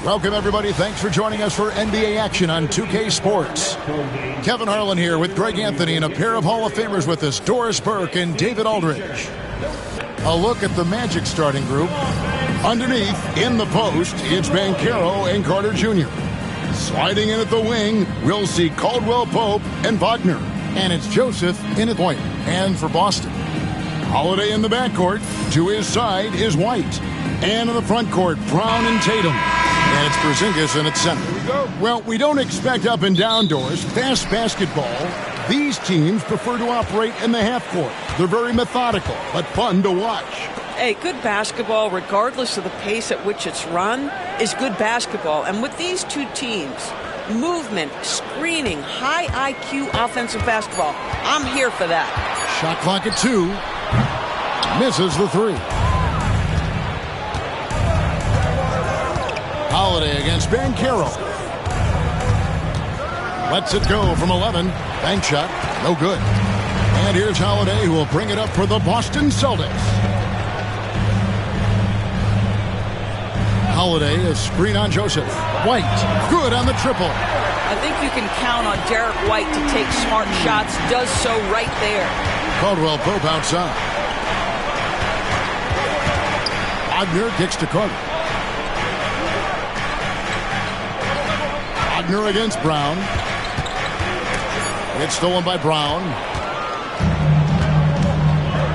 Welcome, everybody. Thanks for joining us for NBA action on 2K Sports. Kevin Harlan here with Greg Anthony and a pair of Hall of Famers with us, Doris Burke and David Aldridge. A look at the Magic starting group. Underneath, in the post, it's Banchero and Carter Jr. Sliding in at the wing, we'll see Caldwell Pope and Wagner. And it's Joseph in at point. And for Boston, Holiday in the backcourt. To his side is White. And in the front court, Brown and Tatum. And it's Porzingis in at center. Well, we don't expect up and down doors. Fast basketball. These teams prefer to operate in the half court. They're very methodical, but fun to watch. Hey, good basketball, regardless of the pace at which it's run, is good basketball. And with these two teams, movement, screening, high IQ offensive basketball, I'm here for that. Shot clock at 2. Misses the 3. Holiday against Banchero. Lets it go from 11. Bank shot, no good. And here's Holiday, who will bring it up for the Boston Celtics. Holiday, a screen on Joseph. White, good on the triple. I think you can count on Derek White to take smart shots. Does so right there. Caldwell Pope outside. Wagner kicks to Carter. Wagner against Brown. It's stolen by Brown.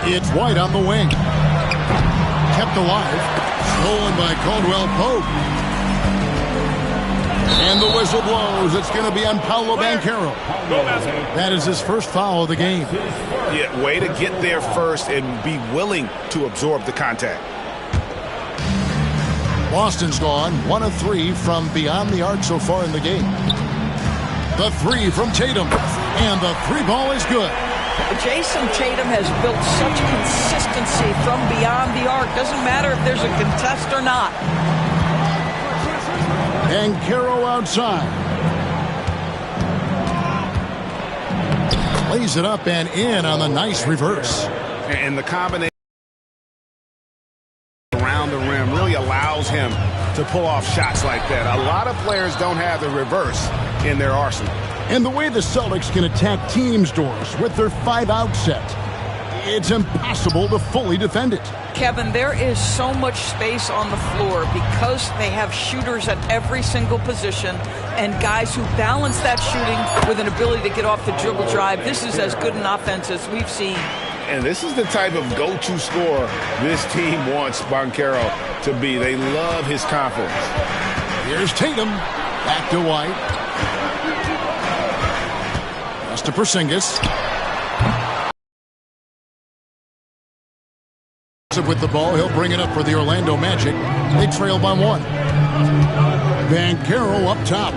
It's White on the wing. Kept alive. Stolen by Caldwell Pope. And the whistle blows. It's going to be on Paolo Banchero. That is his first foul of the game. Yeah, way to get there first and be willing to absorb the contact. Boston's gone 1 of 3 from beyond the arc so far in the game. The 3 from Tatum. And the 3 ball is good. Jason Tatum has built such consistency from beyond the arc. Doesn't matter if there's a contest or not. And Banchero outside. Lays it up and in on the nice reverse. And the combination around the rim really allows him to pull off shots like that. A lot of players don't have the reverse in their arsenal. And the way the Celtics can attack teams' doors with their 5-out set, it's impossible to fully defend it. Kevin, there is so much space on the floor because they have shooters at every single position and guys who balance that shooting with an ability to get off the dribble drive. This is as good an offense as we've seen. And this is the type of go-to scorer this team wants Banchero to be. They love his confidence. Here's Tatum. Back to White. To Porzingis. With the ball, he'll bring it up for the Orlando Magic. They trail by 1. Banchero up top.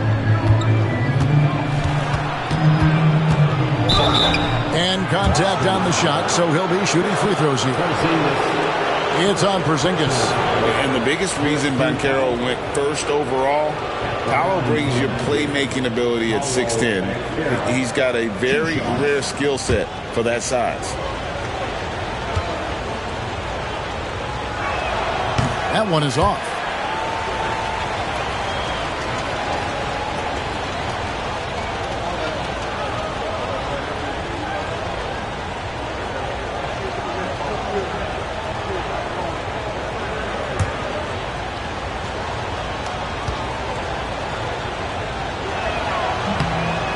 And contact on the shot, so he'll be shooting free throws here. It's on Porzingis. And the biggest reason Banchero went first overall, Paolo brings you playmaking ability at 6'10". He's got a very rare skill set for that size. That one is off.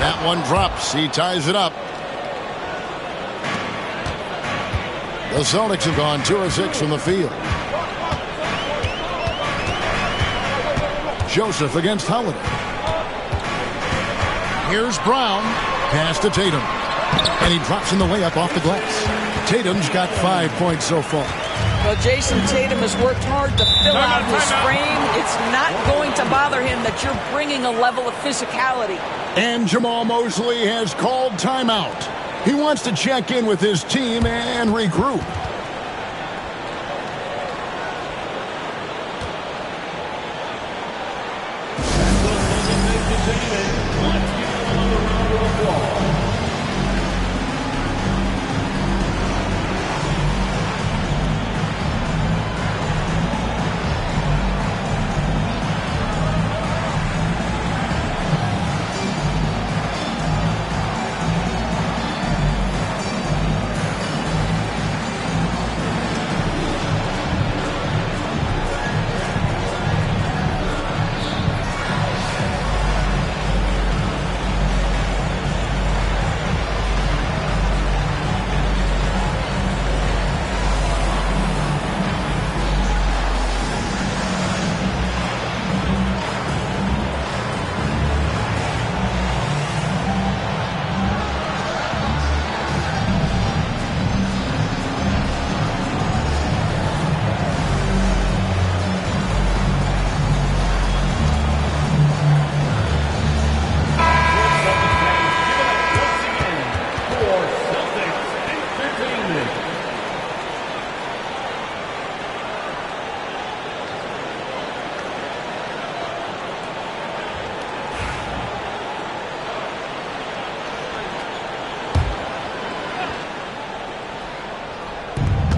That one drops. He ties it up. The Celtics have gone 2 of 6 from the field. Joseph against Holiday. Here's Brown. Pass to Tatum. And he drops in the layup off the glass. Tatum's got 5 points so far. Well, Jason Tatum has worked hard to fill out his frame. It's not going to bother him that you're bringing a level of physicality. And Jamal Mosley has called timeout. He wants to check in with his team and regroup.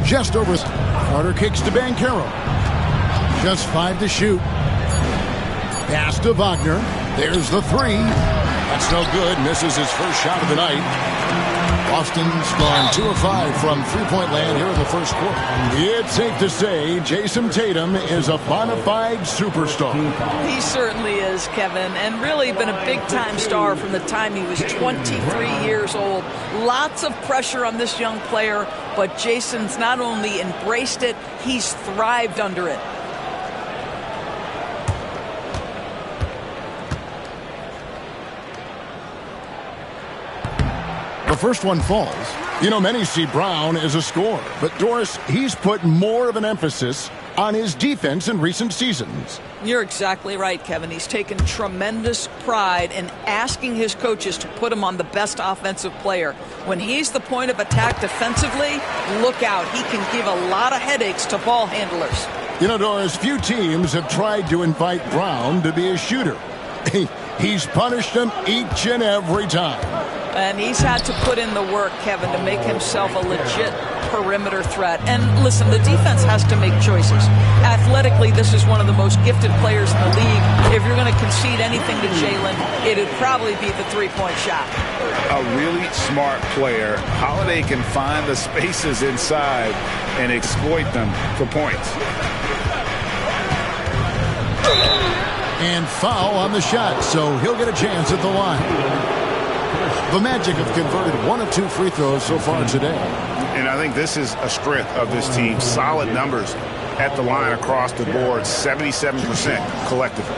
Just over. Carter kicks to Banchero. Just 5 to shoot. Pass to Wagner. There's the 3. That's no good. Misses his first shot of the night. Boston's gone 2 of 5 from three-point land here in the first quarter. It's safe to say Jason Tatum is a bona fide superstar. He certainly is, Kevin, and really been a big-time star from the time he was 23 years old. Lots of pressure on this young player, but Jason's not only embraced it, he's thrived under it. The first one falls. You know, many see Brown as a scorer, but Doris, he's put more of an emphasis on his defense in recent seasons. You're exactly right, Kevin. He's taken tremendous pride in asking his coaches to put him on the best offensive player. When he's the point of attack defensively, look out. He can give a lot of headaches to ball handlers. You know, Doris, few teams have tried to invite Brown to be a shooter. He's punished them each and every time. And he's had to put in the work, Kevin, to make himself a legit perimeter threat. And listen, the defense has to make choices. Athletically, this is one of the most gifted players in the league. If you're going to concede anything to Jalen, it'd probably be the three-point shot. A really smart player. Holiday can find the spaces inside and exploit them for points. And foul on the shot, so he'll get a chance at the line. The Magic have converted 1 of 2 free throws so far today. And I think this is a strength of this team. Solid numbers at the line across the board, 77% collectively.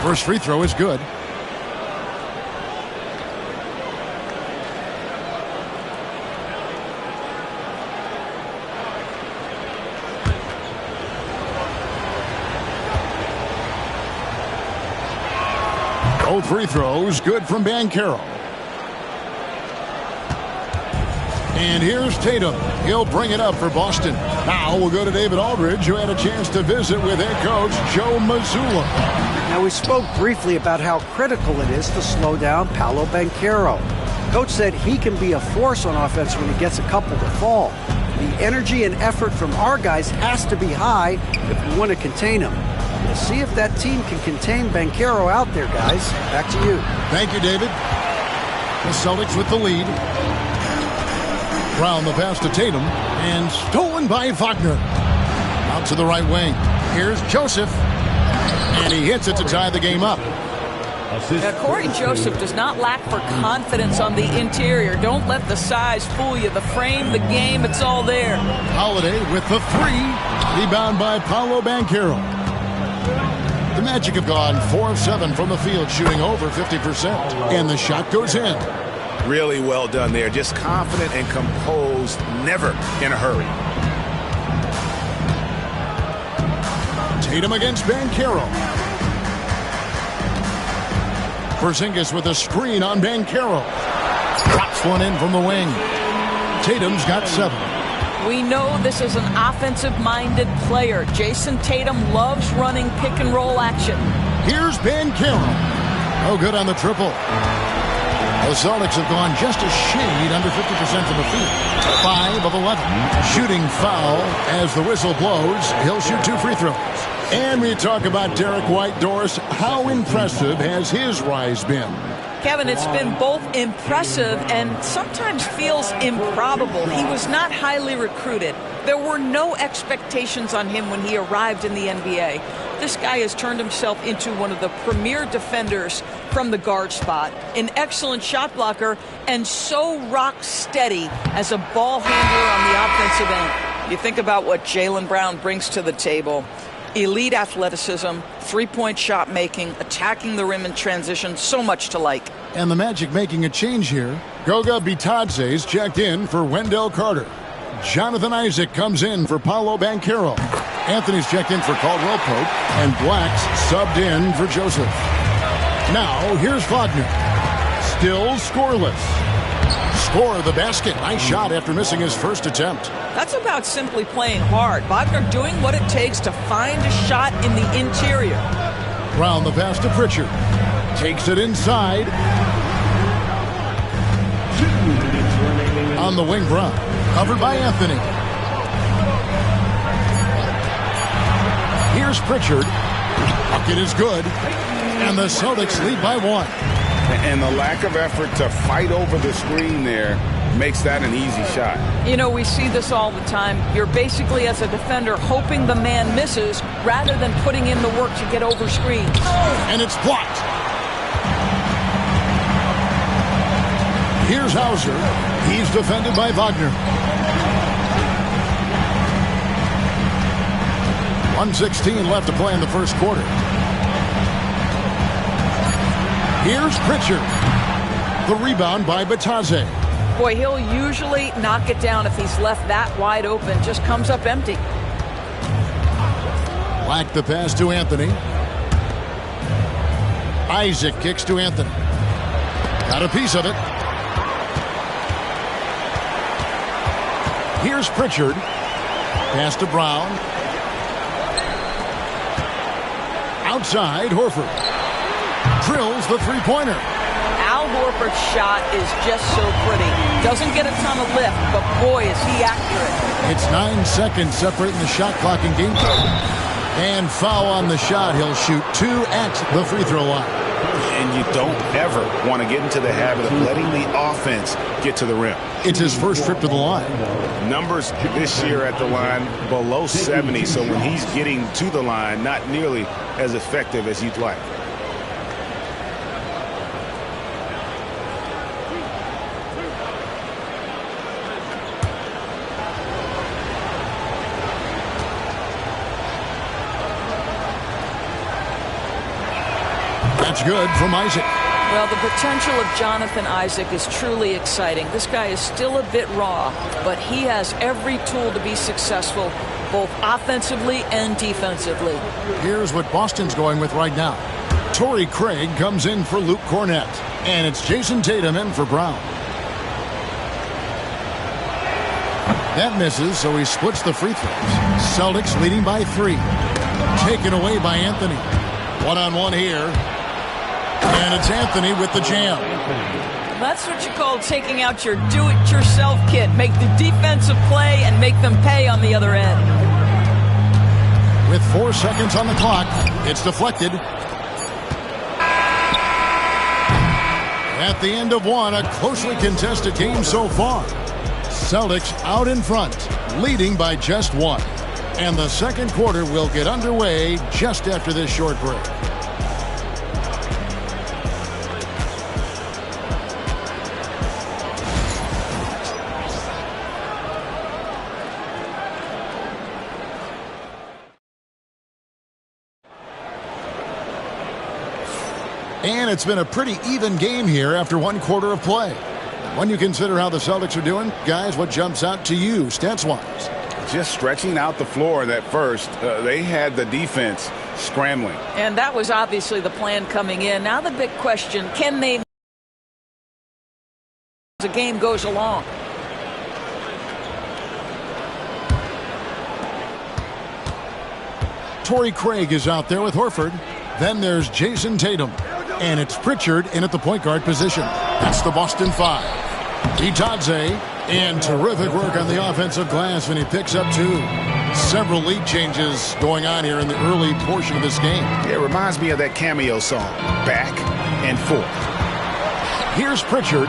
First free throw is good. Both free throws good from Banchero. And here's Tatum. He'll bring it up for Boston. Now we'll go to David Aldridge, who had a chance to visit with head coach Joe Mazzulla. Now, we spoke briefly about how critical it is to slow down Paolo Banchero. Coach said he can be a force on offense when he gets a couple to fall. The energy and effort from our guys has to be high if we want to contain him. We'll see if that team can contain Banchero out there, guys. Back to you. Thank you, David. The Celtics with the lead. Brown the pass to Tatum, and stolen by Wagner. Out to the right wing. Here's Joseph, and he hits it to tie the game up. Now, Corey Joseph does not lack for confidence on the interior. Don't let the size fool you. The frame, the game, it's all there. Holiday with the 3. Rebound by Paolo Banchero. The Magic have gone 4 of 7 from the field, shooting over 50%. And the shot goes in. Really well done there. Just confident and composed, never in a hurry. Tatum against Banchero. Porzingis with a screen on Banchero. Drops one in from the wing. Tatum's got 7. We know this is an offensive-minded player. Jason Tatum loves running pick-and-roll action. Here's Banchero. Oh, good on the triple. The Celtics have gone just a shade under 50% from the field. 5 of 11. Shooting foul as the whistle blows. He'll shoot 2 free throws. And we talk about Derek White. Doris, how impressive has his rise been? Kevin, it's been both impressive and sometimes feels improbable. He was not highly recruited. There were no expectations on him when he arrived in the NBA. This guy has turned himself into one of the premier defenders from the guard spot, an excellent shot blocker, and so rock steady as a ball handler on the offensive end. You think about what Jaylen Brown brings to the table. Elite athleticism, three-point shot making, attacking the rim in transition, so much to like. And the Magic making a change here. Goga Bitadze's checked in for Wendell Carter. Jonathan Isaac comes in for Paolo Banchero. Anthony's checked in for Caldwell Pope, and Black's subbed in for Joseph. Now, here's Wagner. Still scoreless. Score the basket. Nice shot after missing his first attempt. That's about simply playing hard. Wagner doing what it takes to find a shot in the interior. Brown the pass to Pritchard. Takes it inside. On the wing, Brown. Covered by Anthony. Here's Pritchard. Bucket is good. And the Celtics lead by 1. And the lack of effort to fight over the screen there makes that an easy shot. You know, we see this all the time. You're basically, as a defender, hoping the man misses rather than putting in the work to get over screens. And it's blocked. Here's Hauser. He's defended by Wagner. 1:16 left to play in the first quarter. Here's Pritchard. The rebound by Batadze. Boy, he'll usually knock it down if he's left that wide open. Just comes up empty. Black the pass to Anthony. Isaac kicks to Anthony. Got a piece of it. Here's Pritchard. Pass to Brown. Outside, Horford. Drills the three-pointer. Al Horford's shot is just so pretty. Doesn't get a ton of lift, but boy, is he accurate. It's 9 seconds separating the shot clock and game time. And foul on the shot. He'll shoot 2 at the free throw line. And you don't ever want to get into the habit of letting the offense get to the rim. It's his first trip to the line. Numbers this year at the line below 70, so when he's getting to the line, not nearly as effective as you'd like. That's good from Isaac. Well, the potential of Jonathan Isaac is truly exciting. This guy is still a bit raw, but he has every tool to be successful, both offensively and defensively. Here's what Boston's going with right now. Torrey Craig comes in for Luke Cornett, and it's Jason Tatum in for Brown. That misses, so he splits the free throws. Celtics leading by 3. Taken away by Anthony. One-on-one here. And it's Anthony with the jam. That's what you call taking out your do-it-yourself kit. Make the defensive play and make them pay on the other end. With 4 seconds on the clock, it's deflected. At the end of one, a closely contested game so far. Celtics out in front, leading by just 1. And the second quarter will get underway just after this short break. And it's been a pretty even game here after 1 quarter of play. When you consider how the Celtics are doing, guys, what jumps out to you stats-wise? Just stretching out the floor at first. They had the defense scrambling. And that was obviously the plan coming in. Now the big question, can they, as the game goes along? Torrey Craig is out there with Horford. Then there's Jason Tatum. And it's Pritchard in at the point guard position. That's the Boston 5. Batadze, and terrific work on the offensive glass, and he picks up 2. Several lead changes going on here in the early portion of this game. It reminds me of that cameo song, Back and Forth. Here's Pritchard.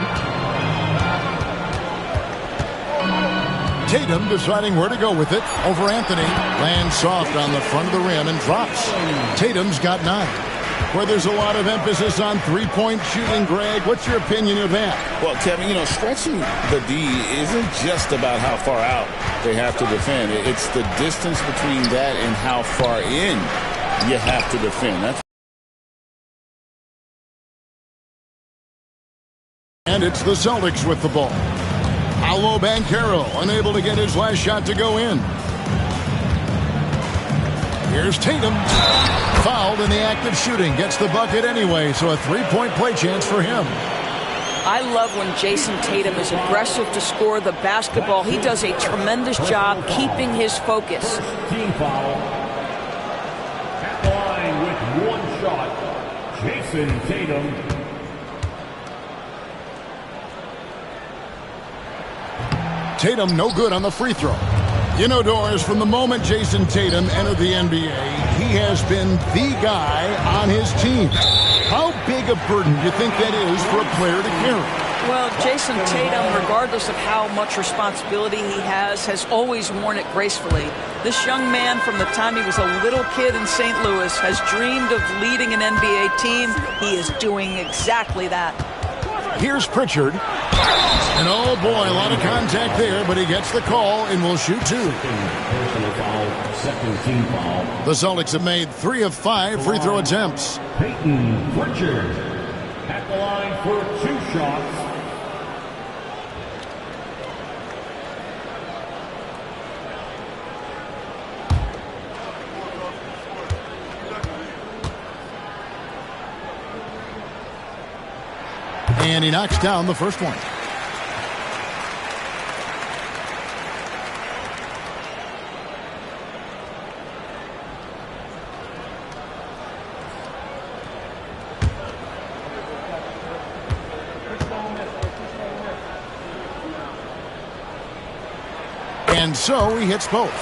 Tatum deciding where to go with it over Anthony. Lands soft on the front of the rim and drops. Tatum's got 9. Where there's a lot of emphasis on three-point shooting, Greg. What's your opinion of that? Well, Kevin, stretching the D isn't just about how far out they have to defend. It's the distance between that and how far in you have to defend. And it's the Celtics with the ball. Paolo Banchero unable to get his last shot to go in. Here's Tatum. Fouled in the act of shooting. Gets the bucket anyway, so a 3-point play chance for him. I love when Jason Tatum is aggressive to score the basketball. He does a tremendous job keeping his focus. Team foul. At the line with 1 shot, Jason Jason Tatum. Tatum no good on the free throw. You know, Doris, from the moment Jason Tatum entered the NBA, he has been the guy on his team. How big a burden do you think that is for a player to carry? Well, Jason Tatum, regardless of how much responsibility he has always worn it gracefully. This young man, from the time he was a little kid in St. Louis, has dreamed of leading an NBA team. He is doing exactly that. Here's Pritchard. And oh boy, a lot of contact there, but he gets the call and will shoot two. Second team foul. The Celtics have made 3 of 5 free throw attempts. Peyton Pritchard at the line for 2 shots. And he knocks down the first one. And so he hits both.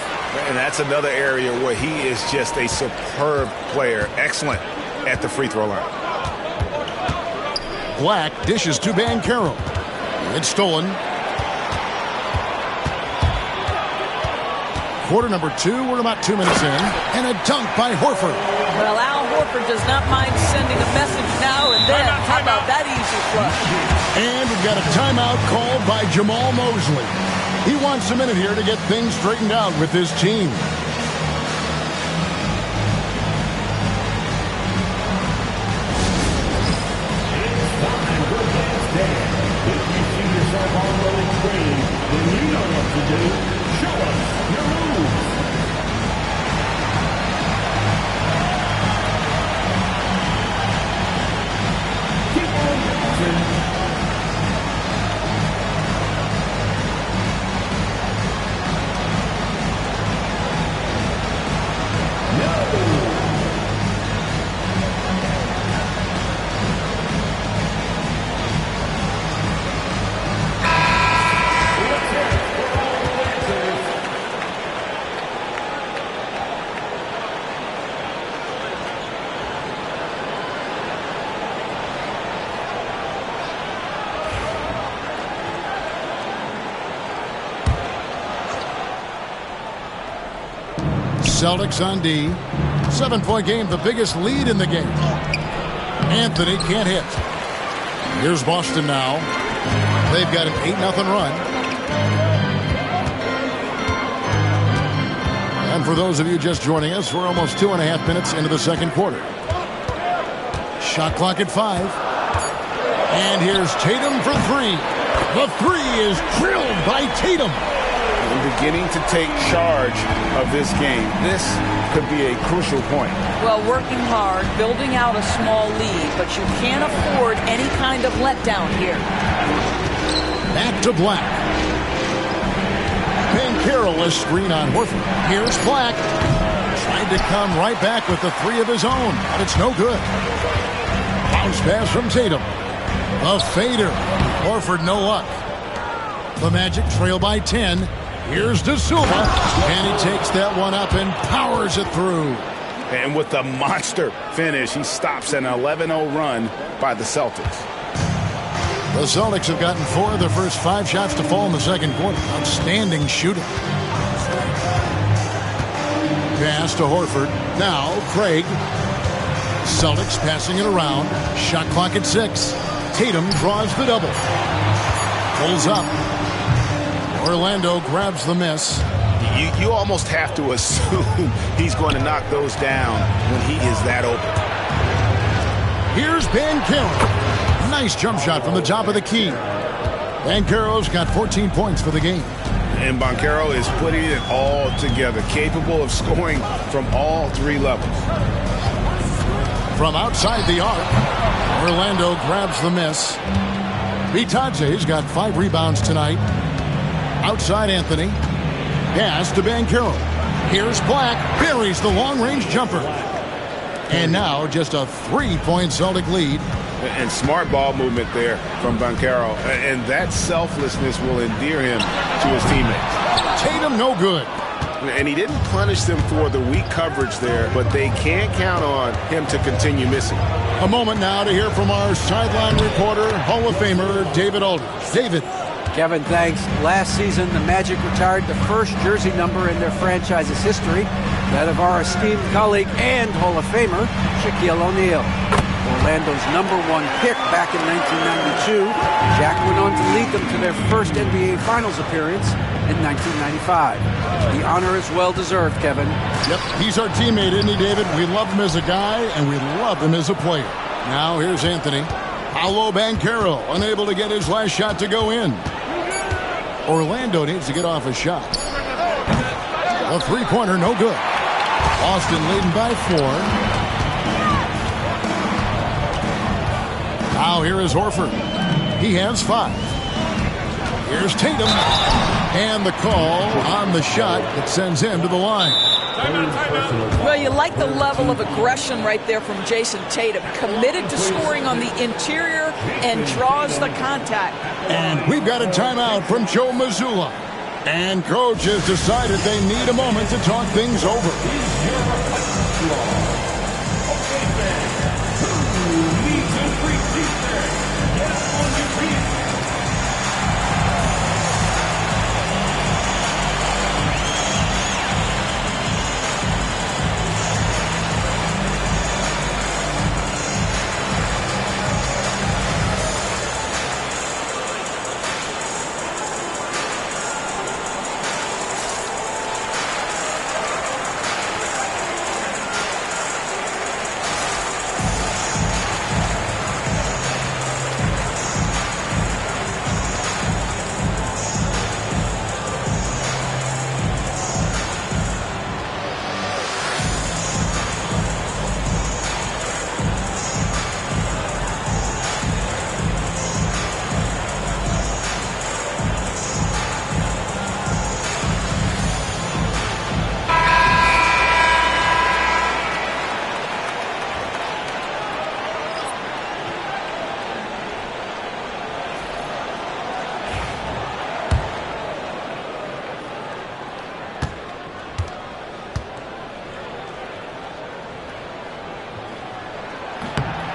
And that's another area where he is just a superb player. Excellent at the free throw line. Black dishes to Banchero. It's stolen. Quarter number 2. We're about 2 minutes in. And a dunk by Horford. Well, Al Horford does not mind sending a message now and then. How about that easy flush? And we've got a timeout called by Jamal Mosley. He wants a minute here to get things straightened out with his team. Celtics on D. 7-point game, the biggest lead in the game. Anthony can't hit. Here's Boston now. They've got an 8-0 run. And for those of you just joining us, we're almost 2.5 minutes into the second quarter. Shot clock at 5. And here's Tatum for 3. The 3 is drilled by Tatum. Beginning to take charge of this game. This could be a crucial point. Well, working hard, building out a small lead, but you can't afford any kind of letdown here. Back to Black. Banchero, a screen on Horford. Here's Black. Tried to come right back with the 3 of his own, but it's no good. Bounce pass from Tatum. A fader. Horford, no luck. The Magic trail by 10. Here's De Silva, and he takes that one up and powers it through. And with the monster finish, he stops an 11-0 run by the Celtics. The Celtics have gotten 4 of their first 5 shots to fall in the second quarter. Outstanding shooting. Pass to Horford. Now Craig. Celtics passing it around. Shot clock at 6. Tatum draws the double. Pulls up. Orlando grabs the miss. You almost have to assume he's going to knock those down when he is that open. Here's Banchero. Nice jump shot from the top of the key. Banchero's got 14 points for the game. And Banchero is putting it all together, capable of scoring from all 3 levels. From outside the arc, Orlando grabs the miss. Bitadze's got 5 rebounds tonight. Outside Anthony. Pass to Banchero. Here's Black. Buries the long-range jumper. And now just a 3-point Celtic lead. And smart ball movement there from Banchero. And that selflessness will endear him to his teammates. Tatum no good. And he didn't punish them for the weak coverage there, but they can't count on him to continue missing. A moment now to hear from our sideline reporter, Hall of Famer David Aldridge. David. Kevin, thanks. Last season, the Magic retired the first jersey number in their franchise's history, that of our esteemed colleague and Hall of Famer, Shaquille O'Neal. Orlando's #1 pick back in 1992, Shaq went on to lead them to their first NBA Finals appearance in 1995. The honor is well-deserved, Kevin. Yep, he's our teammate, isn't he, David? We love him as a guy, and we love him as a player. Now here's Anthony. Paolo Banchero, unable to get his last shot to go in. Orlando needs to get off a shot. A three-pointer, no good. Boston leading by 4. Now here is Horford. He has 5. Here's Tatum. And the call on the shot that sends him to the line. Well, you like the level of aggression right there from Jason Tatum. Committed to scoring on the interior and draws the contact. And we've got a timeout from Joe Mazzulla. And coach has decided they need a moment to talk things over.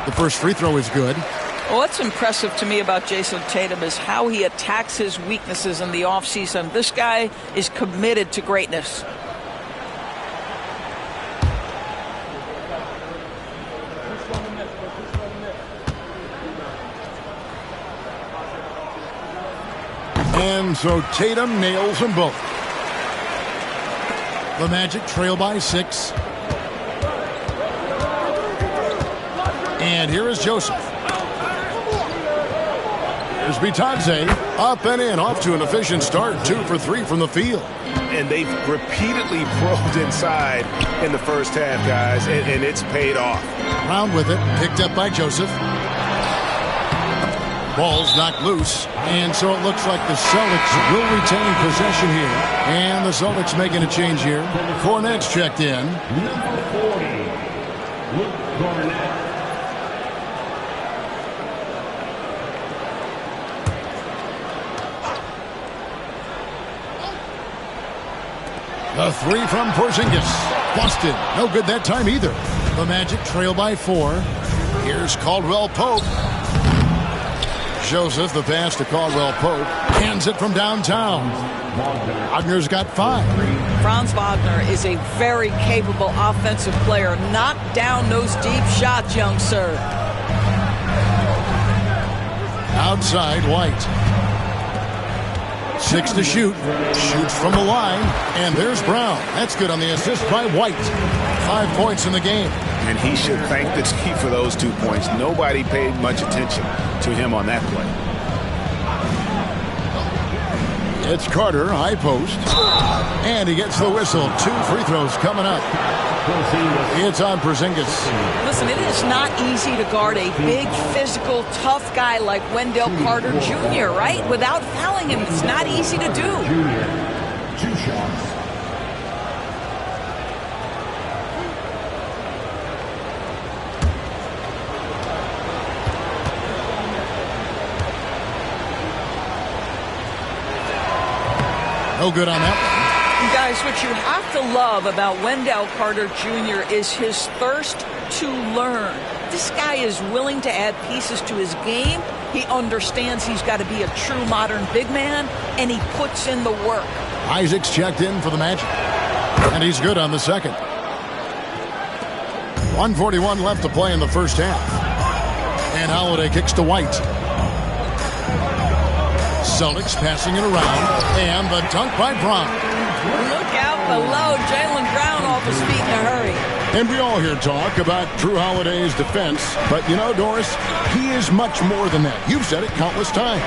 The first free throw is good. Well, what's impressive to me about Jason Tatum is how he attacks his weaknesses in the offseason. This guy is committed to greatness. And so Tatum nails them both. The Magic trail by 6. And here is Joseph. Here's Bitadze. Up and in. Off to an efficient start. 2 for 3 from the field. And they've repeatedly probed inside in the first half, guys, and it's paid off. Brown with it. Picked up by Joseph. Ball's knocked loose. And so it looks like the Celtics will retain possession here. And the Celtics making a change here. Cornette's checked in. Number 40, Luke Cornette. The 3 from Porzingis. Busted. No good that time either. The Magic trail by 4. Here's Caldwell Pope. Joseph, the pass to Caldwell Pope. Hands it from downtown. Wagner's got 5. Franz Wagner is a very capable offensive player. Knock down those deep shots, young sir. Outside, White. 6 to shoot. Shoots from the line. And there's Brown. That's good on the assist by White. 5 points in the game. And he should thank the team for those 2 points. Nobody paid much attention to him on that play. It's Carter, high post. And he gets the whistle. 2 free throws coming up. It's on Porzingis. Listen, it is not easy to guard a big, physical, tough guy like Wendell Carter Jr., right? Without fouling him, it's not easy to do. Junior, 2 shots. No good on that one. Guys, what you have to love about Wendell Carter Jr. is his thirst to learn. This guy is willing to add pieces to his game. He understands he's got to be a true modern big man, and he puts in the work. Isaac's checked in for the Magic, and he's good on the second. 1:41 left to play in the first half. And Holiday kicks to White. Celtics passing it around, and the dunk by Brown. Look out below. Jaylen Brown off his feet in a hurry. And we all hear talk about Drew Holiday's defense, but you know, Doris, he is much more than that. You've said it countless times.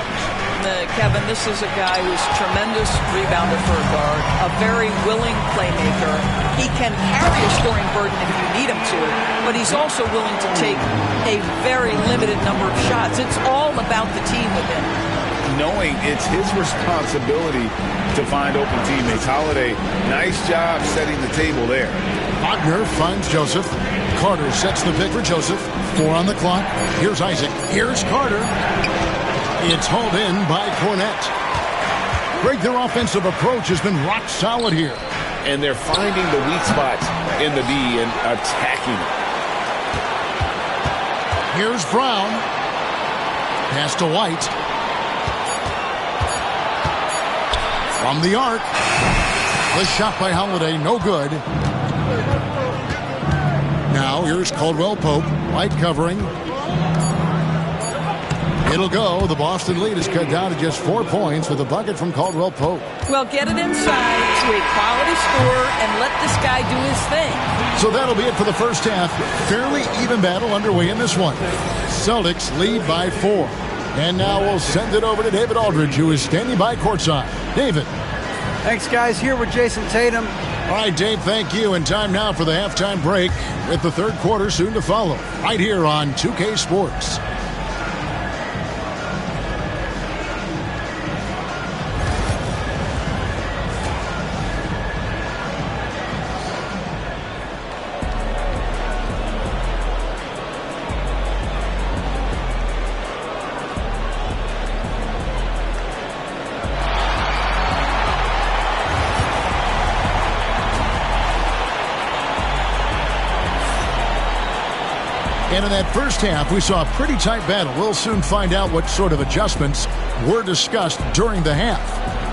Kevin, this is a guy who's tremendous rebounder for a guard, a very willing playmaker. He can carry a scoring burden if you need him to, but he's also willing to take a very limited number of shots. It's all about the team with him. Knowing it's his responsibility to find open teammates. Holiday, nice job setting the table there. Wagner finds Joseph. Carter sets the pick for Joseph. 4 on the clock. Here's Isaac. Here's Carter. It's hauled in by Cornette. Greg, their offensive approach has been rock solid here. And they're finding the weak spots in the D and attacking it. Here's Brown. Pass to White. From the arc. The shot by Holiday, no good. Now here's Caldwell Pope. White covering. It'll go. The Boston lead is cut down to just 4 points with a bucket from Caldwell Pope. Well, get it inside to a quality scorer and let this guy do his thing. So that'll be it for the first half. Fairly even battle underway in this one. Celtics lead by 4. And now we'll send it over to David Aldridge, who is standing by courtside. David. Thanks, guys. Here with Jason Tatum. All right, Dave, thank you. And time now for the halftime break with the third quarter soon to follow. Right here on 2K Sports. And in that first half, we saw a pretty tight battle. We'll soon find out what sort of adjustments were discussed during the half.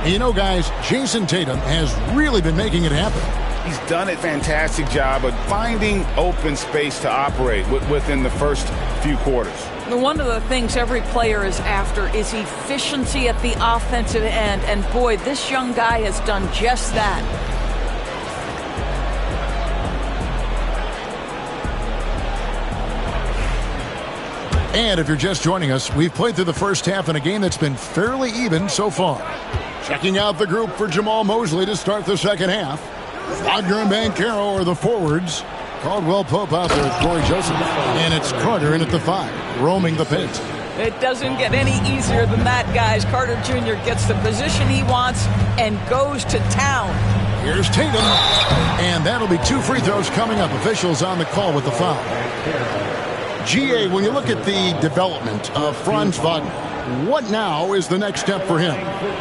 And you know, guys, Jason Tatum has really been making it happen. He's done a fantastic job of finding open space to operate within the first few quarters. One of the things every player is after is efficiency at the offensive end. And boy, this young guy has done just that. And if you're just joining us, we've played through the first half in a game that's been fairly even so far. Checking out the group for Jamal Mosley to start the second half. Wagner and Banchero are the forwards. Caldwell Pope out there with Corey Joseph. And it's Carter in at the 5, roaming the paint. It doesn't get any easier than that, guys. Carter Jr. gets the position he wants and goes to town. Here's Tatum. And that'll be 2 free throws coming up. Officials on the call with the foul. GA, when you look at the development of Franz Wagner, what now is the next step for him?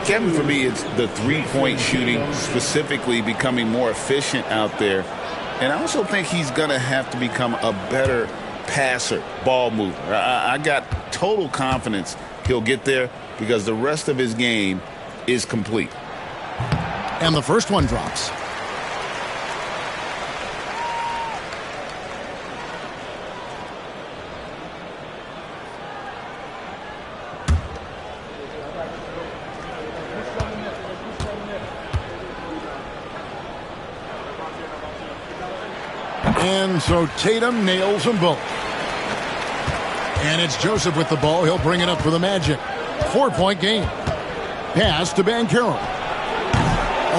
Kevin, for me, it's the three-point shooting, specifically becoming more efficient out there. And I also think he's going to have to become a better passer, ball mover. I got total confidence he'll get there because the rest of his game is complete. And the first one drops. And so Tatum nails them both. And it's Joseph with the ball. He'll bring it up for the Magic. 4-point game. Pass to Banchero.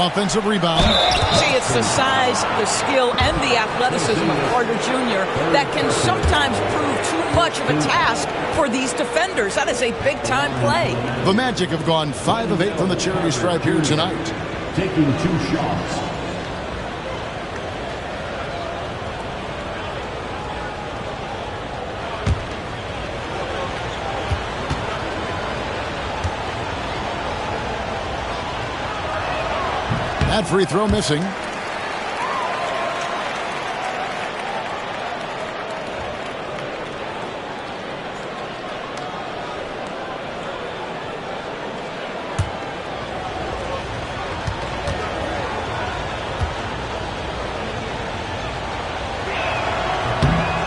Offensive rebound. See, it's the size, the skill, and the athleticism of Carter Jr. that can sometimes prove too much of a task for these defenders. That is a big-time play. The Magic have gone 5 of 8 from the charity stripe here tonight. Taking 2 shots. That free throw missing.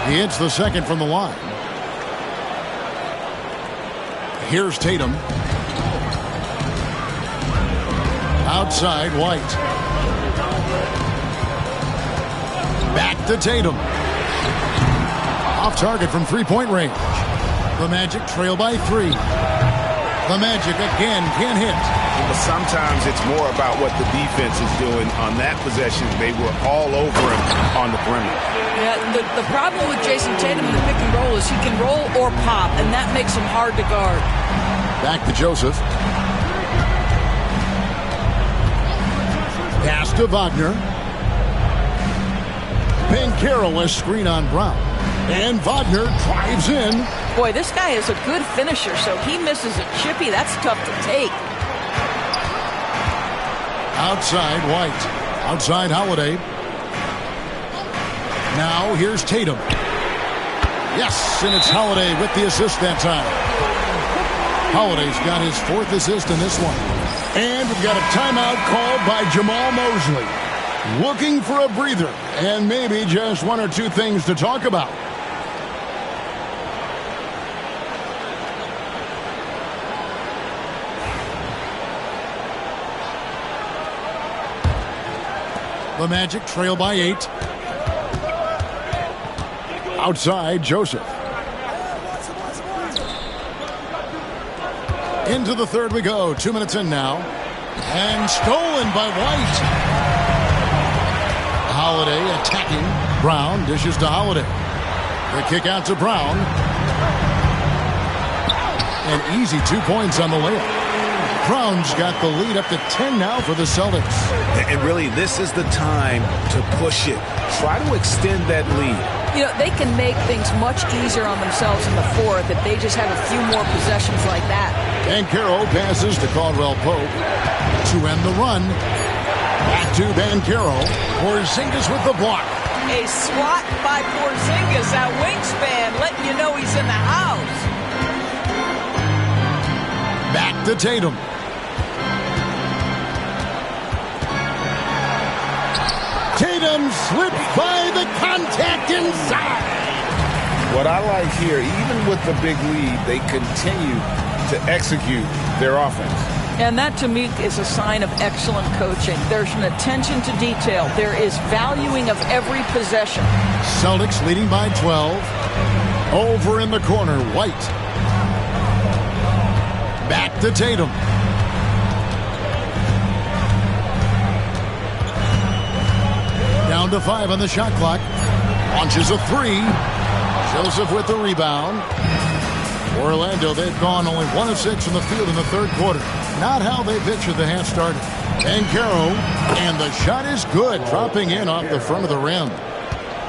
He hits the second from the line. Here's Tatum. Outside, White. Back to Tatum. Off target from three-point range. The Magic trail by 3. The Magic again can't hit. But sometimes it's more about what the defense is doing on that possession. They were all over him on the perimeter. Yeah, the problem with Jason Tatum in the pick and roll is he can roll or pop, and that makes him hard to guard. Back to Joseph. Pass to Wagner. Banchero a screen on Brown. And Wagner drives in. Boy, this guy is a good finisher, so he misses a chippy. That's tough to take. Outside, White. Outside, Holiday. Now, here's Tatum. Yes, and it's Holiday with the assist that time. Holiday's got his 4th assist in this one. And we've got a timeout called by Jamal Mosley. Looking for a breather and maybe just 1 or 2 things to talk about. The Magic trail by 8. Outside, Joseph. Into the third we go. 2 minutes in now. And stolen by White. Holiday attacking. Brown dishes to Holiday. The kick out to Brown. An easy 2 points on the layup. Brown's got the lead up to 10 now for the Celtics. And really, this is the time to push it. Try to extend that lead. You know, they can make things much easier on themselves in the 4th if they just have a few more possessions like that. Banchero passes to Caldwell Pope to end the run. Back to Banchero. Porzingis with the block. A swat by Porzingis, that wingspan, letting you know he's in the house. Back to Tatum. Tatum slipped by the contact inside. What I like here, even with the big lead, they continue to execute their offense. And that, to me, is a sign of excellent coaching. There's an attention to detail. There is valuing of every possession. Celtics leading by 12. Over in the corner, White. Back to Tatum. Down to 5 on the shot clock. Launches a 3. Joseph with the rebound. Orlando, they've gone only 1 of 6 from the field in the third quarter. Not how they pictured the half started. Banchero, and the shot is good, dropping in off the front of the rim.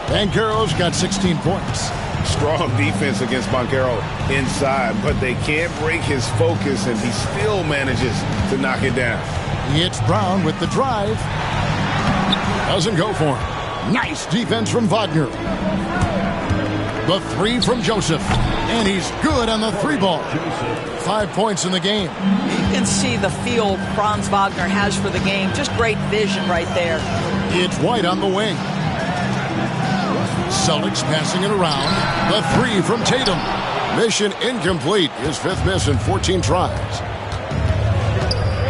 Banchero's got 16 points. Strong defense against Banchero inside, but they can't break his focus, and he still manages to knock it down. He hits Brown with the drive. Doesn't go for him. Nice defense from Wagner. The 3 from Joseph. And he's good on the 3 ball. 5 points in the game. You can see the feel Franz Wagner has for the game. Just great vision right there. It's White on the wing. Celtics passing it around. The 3 from Tatum. Mission incomplete. His 5th miss in 14 tries.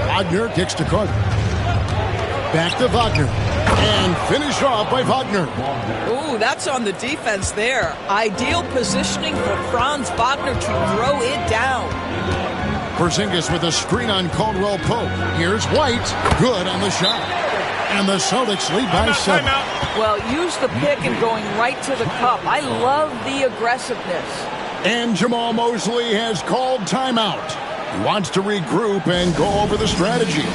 Wagner kicks to Carter. Back to Wagner. And finished off by Wagner. Ooh, that's on the defense there. Ideal positioning for Franz Wagner to throw it down. Porzingis with a screen on Caldwell Pope. Here's White. Good on the shot. And the Celtics lead by 7. Well, use the pick and going right to the cup. I love the aggressiveness. And Jamal Mosley has called timeout. He wants to regroup and go over the strategy.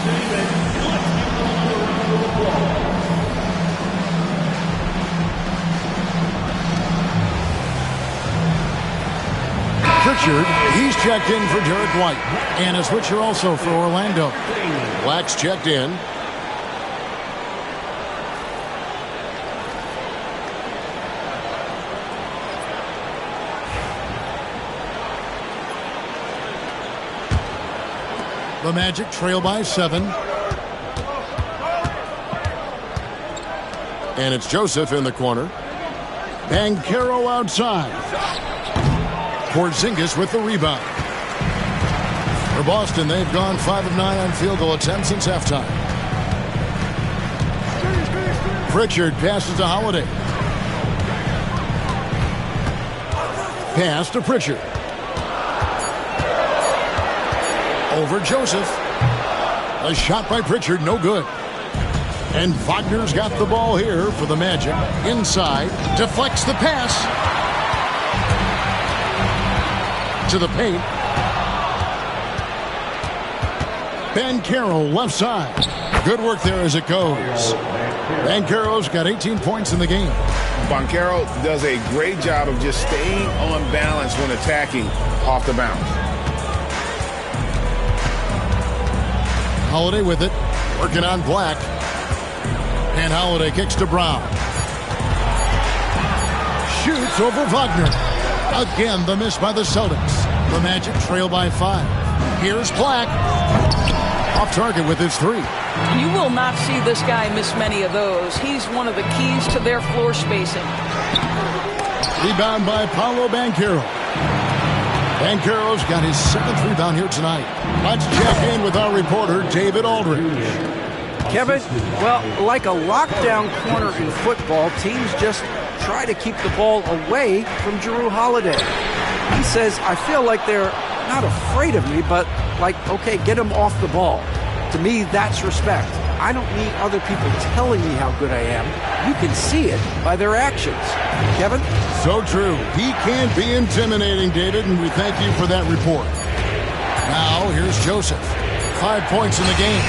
Pritchard, he's checked in for Derek White. And a switcher also for Orlando. Black's checked in. The Magic trail by 7. And it's Joseph in the corner. Banchero outside. Porzingis with the rebound. For Boston, they've gone 5 of 9 on field goal attempts since halftime. Pritchard passes to Holiday. Pass to Pritchard. Over Joseph. A shot by Pritchard, no good. And Wagner's got the ball here for the Magic. Inside, deflects the pass. To the paint. Banchero left side. Good work there as it goes. Banchero's got 18 points in the game. Banchero does a great job of just staying on balance when attacking off the bounce. Holiday with it. Working on Black. And Holiday kicks to Brown. Shoots over Wagner. Again, the miss by the Celtics. The Magic trail by 5. Here's Black. Off target with his 3. You will not see this guy miss many of those. He's one of the keys to their floor spacing. Rebound by Paolo Banchero. Banchero's got his 7th rebound here tonight. Let's check in with our reporter, David Aldridge. Kevin, well, like a lockdown corner in football, teams just try to keep the ball away from Jrue Holiday. He says, I feel like they're not afraid of me, but like, okay, get him off the ball. To me, that's respect. I don't need other people telling me how good I am. You can see it by their actions. Kevin? So true. He can't be intimidating, David, and we thank you for that report. Now, here's Joseph. 5 points in the game.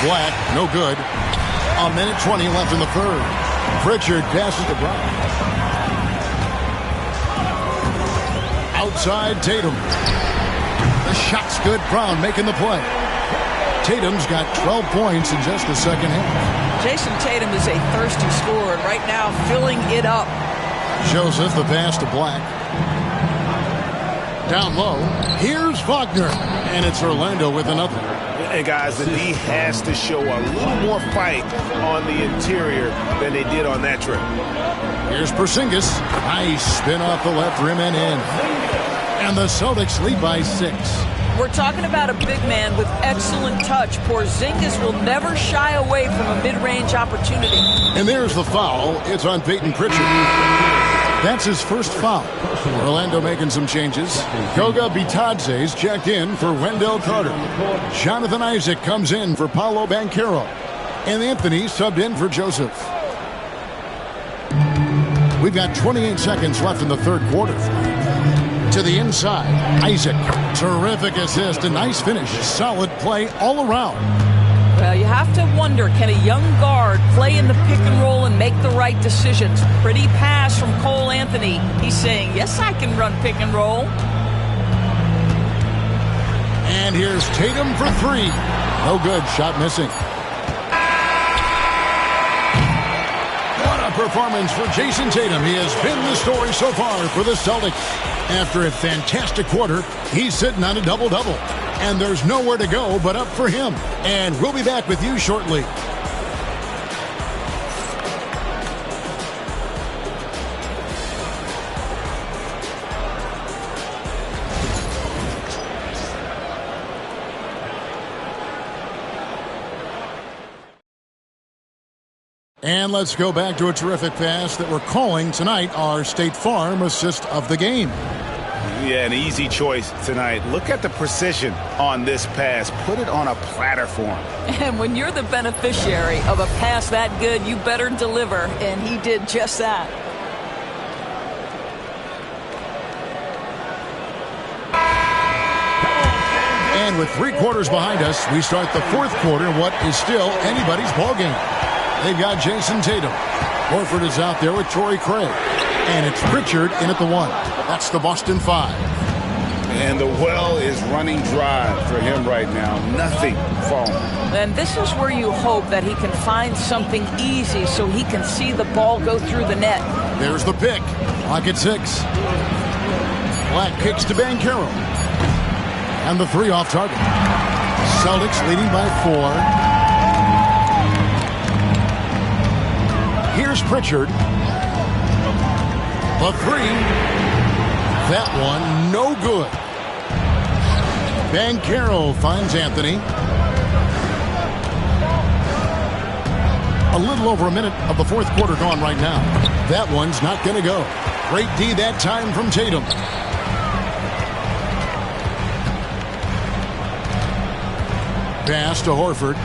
Black, no good. 1:20 left in the third. Pritchard passes to Brown. Outside Tatum. The shot's good. Brown making the play. Tatum's got 12 points in just the second half. Jason Tatum is a thirsty scorer, and right now filling it up. Joseph, the pass to Black. Down low. Here's Wagner. And it's Orlando with another. And guys, the D has to show a little more fight on the interior than they did on that trip. Here's Porzingis. Nice spin off the left rim and in. And the Celtics lead by 6. We're talking about a big man with excellent touch. Porzingis will never shy away from a mid-range opportunity. And there's the foul. It's on Peyton Pritchard. That's his first foul. Orlando making some changes. Goga Bitadze's checked in for Wendell Carter. Jonathan Isaac comes in for Paolo Banchero. And Anthony subbed in for Joseph. We've got 28 seconds left in the third quarter. To the inside, Isaac. Terrific assist, a nice finish. Solid play all around. Well, you have to wonder, can a young guard play in the pick and roll and make the right decisions? Pretty pass from Cole Anthony. He's saying, yes, I can run pick and roll. And here's Tatum for 3. No good, shot missing. What a performance for Jason Tatum. He has been the story so far for the Celtics. After a fantastic quarter, he's sitting on a double-double. And there's nowhere to go but up for him. And we'll be back with you shortly. And let's go back to a terrific pass that we're calling tonight our State Farm assist of the game. Yeah, an easy choice tonight. Look at the precision on this pass. Put it on a platter for him. And when you're the beneficiary of a pass that good, you better deliver. And he did just that. And with 3 quarters behind us, we start the fourth quarter in what is still anybody's ballgame. They've got Jason Tatum. Horford is out there with Torrey Craig. And it's Pritchard in at the 1. That's the Boston 5. And the well is running dry for him right now. Nothing falling. And this is where you hope that he can find something easy so he can see the ball go through the net. There's the pick. Clock at 6. Black kicks to Banchero. And the 3 off target. Celtics leading by 4. Here's Pritchard. The 3. That one no good. Banchero finds Anthony. A little over a minute of the fourth quarter gone right now. That one's not going to go. Great D that time from Tatum. Pass to Horford.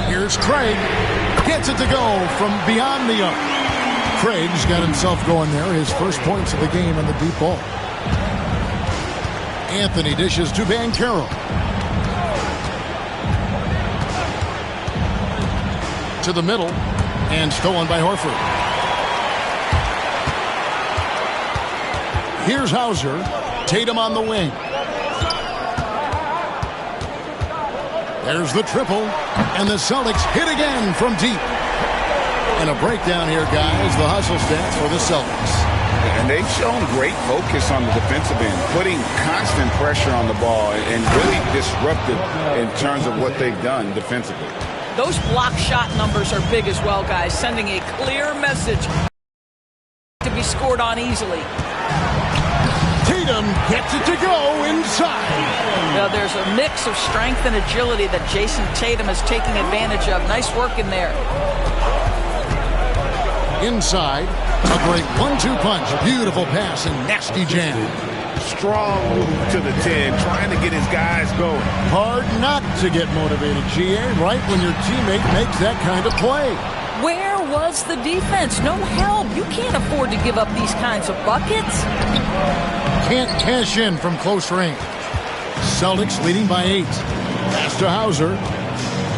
Here's Craig. Gets it to go from beyond the arc. Craig's got himself going there. His first points of the game on the deep ball. Anthony dishes to Banchero. To the middle. And stolen by Horford. Here's Hauser. Tatum on the wing. There's the triple. And the Celtics hit again from deep. And a breakdown here, guys. The hustle stats for the Celtics. And they've shown great focus on the defensive end, putting constant pressure on the ball and really disruptive in terms of what they've done defensively. Those block shot numbers are big as well, guys, sending a clear message to be scored on easily. Tatum gets it to go inside. Now, there's a mix of strength and agility that Jason Tatum is taking advantage of. Nice work in there. Inside, a great 1-2 punch. Beautiful pass and nasty jam. Strong move to the 10, trying to get his guys going. Hard not to get motivated, GA, right when your teammate makes that kind of play. Where was the defense? No help. You can't afford to give up these kinds of buckets. Can't cash in from close range. Celtics leading by 8. Pass to Hauser.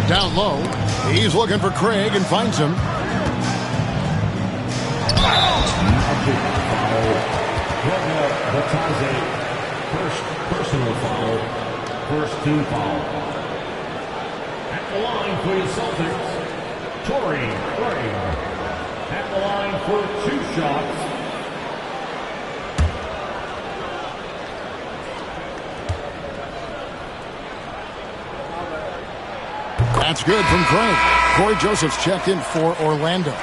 Down low. He's looking for Craig and finds him. First personal foul. First team foul. At the line for the Celtics, Torrey Craig. At the line for 2 shots. That's good from Craig. Corey Joseph's checked in for Orlando.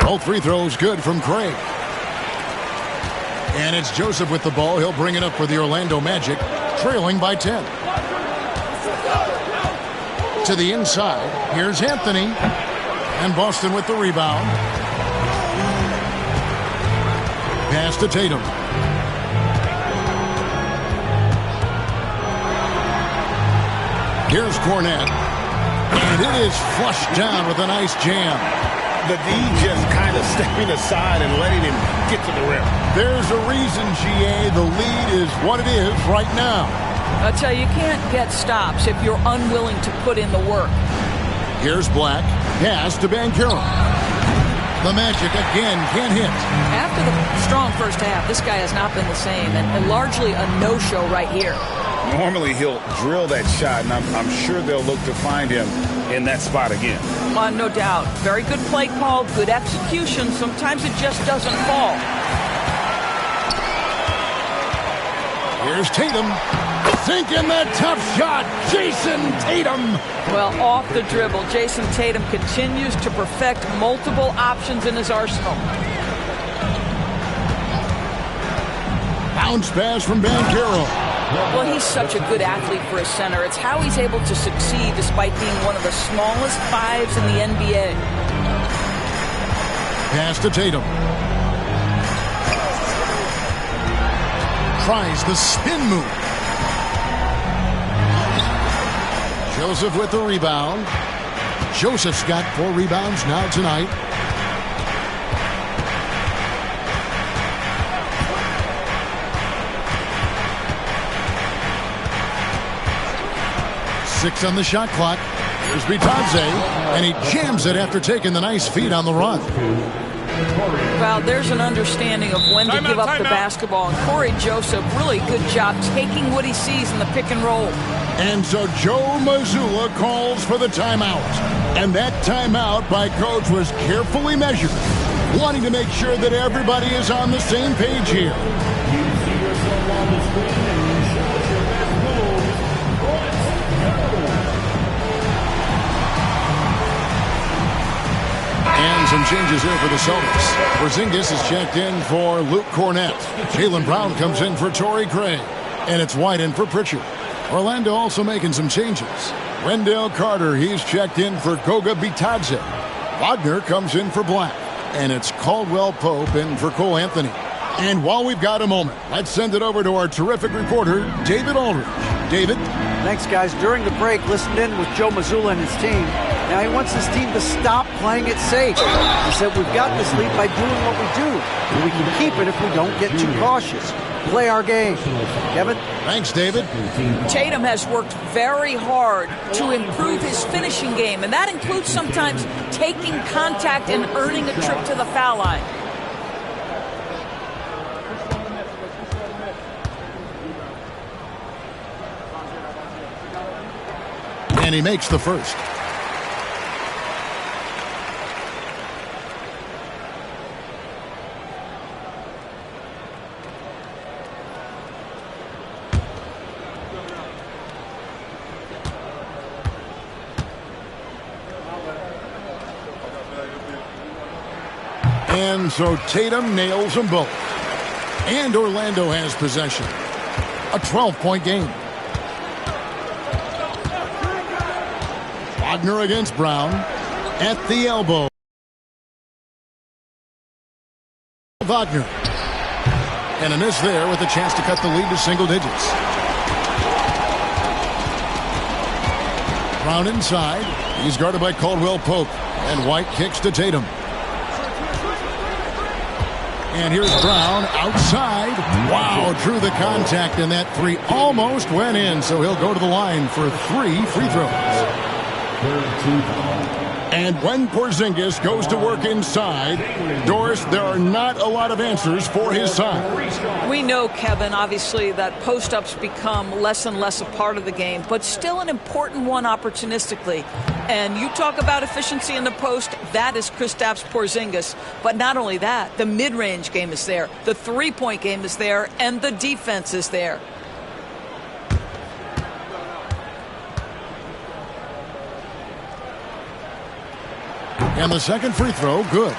Both free throws good from Craig. And it's Joseph with the ball. He'll bring it up for the Orlando Magic, trailing by 10. To the inside. Here's Anthony. And Boston with the rebound. Pass to Tatum. Here's Cornette. And it is flushed down with a nice jam. The D just kind of stepping aside and letting him get to the rim. There's a reason, GA. The lead is what it is right now. I tell you, you can't get stops if you're unwilling to put in the work. Here's Black. Pass to Banchero. The Magic again can't hit. After the strong first half, this guy has not been the same, and largely a no-show right here. Normally he'll drill that shot, and I'm sure they'll look to find him in that spot again. No doubt. Very good play call, good execution. Sometimes it just doesn't fall. Here's Tatum. Sinking that tough shot. Jason Tatum. Well, off the dribble, Jason Tatum continues to perfect multiple options in his arsenal. Bounce pass from Banchero. Well, he's such a good athlete for a center. It's how he's able to succeed despite being one of the smallest 5s in the NBA. Pass to Tatum. Tries the spin move. Joseph with the rebound. Joseph's got 4 rebounds now tonight. Six on the shot clock. Here's Bitadze, and he jams it after taking the nice feed on the run. Well, there's an understanding of when to give up the basketball. And Corey Joseph, really good job taking what he sees in the pick and roll. And so Joe Mazzulla calls for the timeout. And that timeout by Coach was carefully measured, wanting to make sure that everybody is on the same page here. You see yourself on the screen and show us your best moves. And some changes here for the Celtics. Porzingis is checked in for Luke Cornett. Jaylen Brown comes in for Torrey Craig. And it's White in for Pritchard. Orlando also making some changes. Wendell Carter, he's checked in for Goga Bitadze. Wagner comes in for Black. And it's Caldwell Pope in for Cole Anthony. And while we've got a moment, let's send it over to our terrific reporter, David Aldridge. David? Thanks, guys. During the break, listened in with Joe Mazzulla and his team. Now he wants his team to stop playing it safe. He said, we've got this lead by doing what we do. And we can keep it if we don't get too cautious. Play our game. Kevin? Thanks, David. Tatum has worked very hard to improve his finishing game, and that includes sometimes taking contact and earning a trip to the foul line. And he makes the first. And so Tatum nails them both. And Orlando has possession. A 12-point game. Wagner against Brown. At the elbow. Wagner. And a miss there with a chance to cut the lead to single digits. Brown inside. He's guarded by Caldwell Pope. And White kicks to Tatum. And here's Brown outside. Wow, drew the contact, and that three almost went in. So he'll go to the line for 3 free throws. And when Porzingis goes to work inside, Doris, there are not a lot of answers for his side. We know, Kevin, obviously, that post-ups become less and less a part of the game, but still an important one opportunistically. And you talk about efficiency in the post, that is Kristaps Porzingis. But not only that, the mid-range game is there, the three-point game is there, and the defense is there. And the second free throw, good.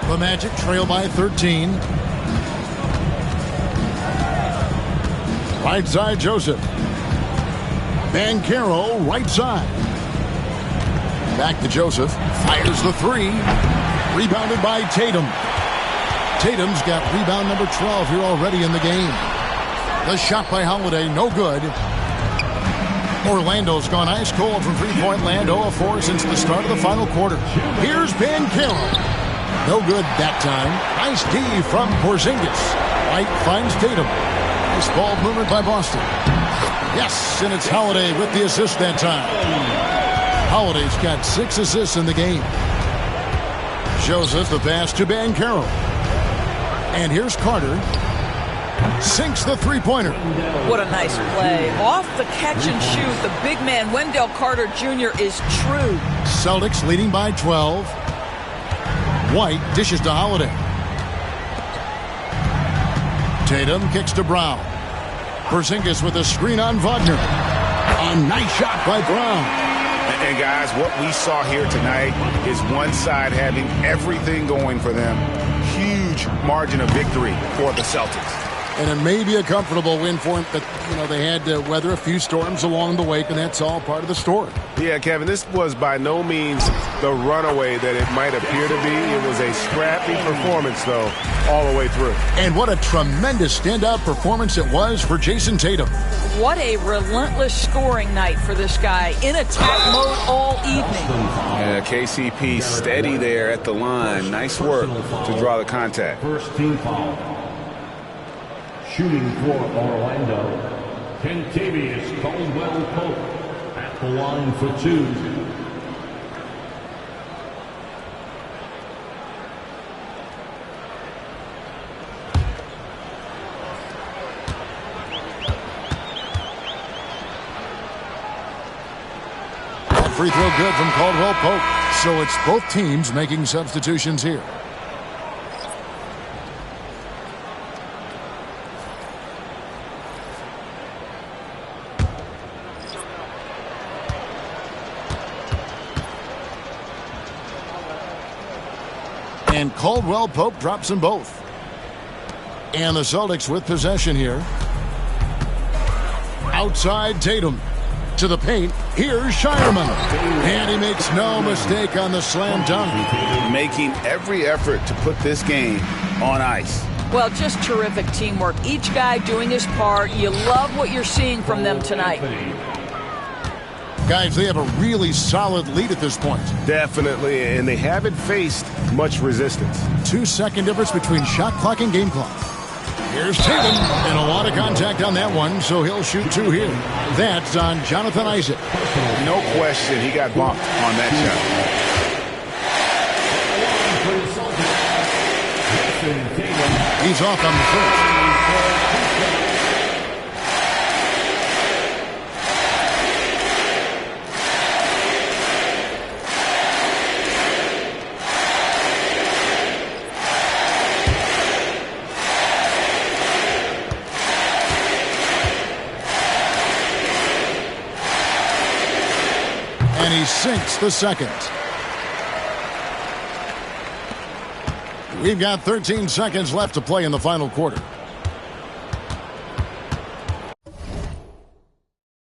The Magic trail by 13. Right side, Joseph. Banchero, right side. Back to Joseph. Fires the three. Rebounded by Tatum. Tatum's got rebound number 12 here already in the game. The shot by Holiday, no good. Orlando's gone ice cold from three-point land, 0-4 since the start of the final quarter. Here's Banchero. No good that time. Nice D from Porzingis. White finds Tatum. Nice ball movement by Boston. Yes, and it's Holiday with the assist that time. Holiday's got 6 assists in the game. Joseph the pass to Banchero. And here's Carter. Sinks the three-pointer. What a nice play. Off the catch and shoot, the big man, Wendell Carter Jr. is true. Celtics leading by 12. White dishes to Holiday. Tatum kicks to Brown. Porzingis with a screen on Wagner. A nice shot by Brown. And guys, what we saw here tonight is one side having everything going for them. Huge margin of victory for the Celtics. And it may be a comfortable win for them, but, they had to weather a few storms along the way, and that's all part of the story. Yeah, Kevin, this was by no means the runaway that it might appear to be. It was a scrappy performance, though, all the way through. And what a tremendous standout performance it was for Jason Tatum. What a relentless scoring night for this guy. In attack mode all evening. Yeah, KCP steady there at the line. Nice work to draw the contact. First team foul. Shooting for Orlando, Kentavious Caldwell-Pope at the line for 2. Free throw good from Caldwell-Pope. So it's both teams making substitutions here. And Caldwell-Pope drops them both. And the Celtics with possession here. Outside Tatum. To the paint. Here's Shireman. And he makes no mistake on the slam dunk. Making every effort to put this game on ice. Well, just terrific teamwork. Each guy doing his part. You love what you're seeing from them tonight. Guys, they have a really solid lead at this point. Definitely, and they haven't faced much resistance. 2-second difference between shot clock and game clock. Here's Tatum, and a lot of contact on that one, so he'll shoot 2 here. That's on Jonathan Isaac. No question, he got bumped on that shot. He's off on the first. And he sinks the second. We've got 13 seconds left to play in the final quarter.